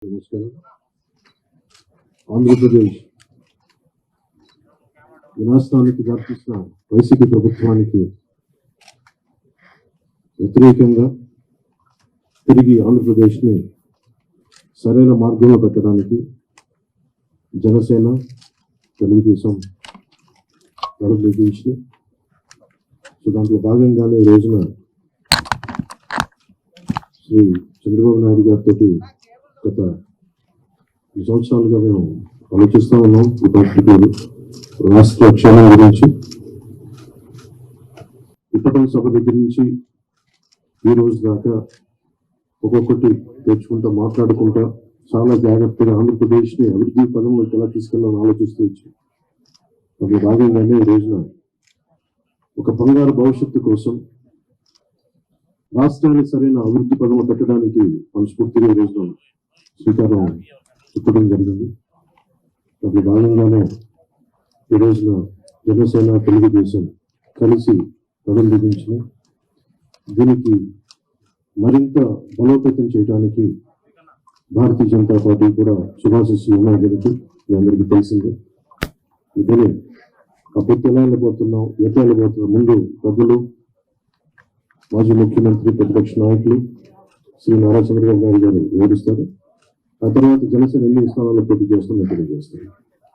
నమస్కారం. ఆంధ్రప్రదేశ్ వినాశనానికి దారితీసిన వైసీపీ ప్రభుత్వానికి వ్యతిరేకంగా తిరిగి ఆంధ్రప్రదేశ్ని సరైన మార్గంలో పెట్టడానికి జనసేన, తెలుగుదేశం నిర్ణయించి దాంట్లో భాగంగానే ఈ రోజున శ్రీ చంద్రబాబు నాయుడు గారితో గత 2 సంవత్సరాలుగా మేము ఆలోచిస్తూ ఉన్నాం. ఈ పరిస్థితులు రాష్ట్ర క్షేమం గురించి ఇప్పటి సభ దగ్గర నుంచి ఈ రోజు దాకా ఒక్కొక్కటి తెచ్చుకుంటా మాట్లాడుకుంటా చాలా జాగ్రత్తగా ఆంధ్రప్రదేశ్ని అభివృద్ధి పదంలోకి ఎలా తీసుకెళ్ళాలని ఆలోచిస్తూ వచ్చాం. అందులో భాగంగానే ఈ రోజున ఒక బంగారు భవిష్యత్తు కోసం రాష్ట్రాన్ని సరైన అభివృద్ధి పదంలో పెట్టడానికి మనస్ఫూర్తిగా ఈ రోజున శ్రీకారం చుట్టడం జరిగింది. అందులో భాగంగానే ఈ రోజున జనసేన, తెలుగుదేశం కలిసి ప్రారంభించిన దీనికి మరింత బలోపేతం చేయడానికి భారతీయ జనతా పార్టీ కూడా శుభాశిస్సులు ఉన్నాయి కనుక మీ అందరికీ తెలిసిందే. ఇదే అప్పుడు ఎలా వెళ్ళిపోతున్నాం, ఎట్లా వెళ్ళిపోతున్నాం ముందు పెద్దలు, మాజీ ముఖ్యమంత్రి, ప్రతిపక్ష నాయకులు శ్రీ నారా చంద్రబాబు నాయుడు గారు వివరిస్తారు. ఆ తర్వాత జనసేన ఎన్ని స్థానాల్లో పోటీ చేస్తామో తెలియజేస్తారు.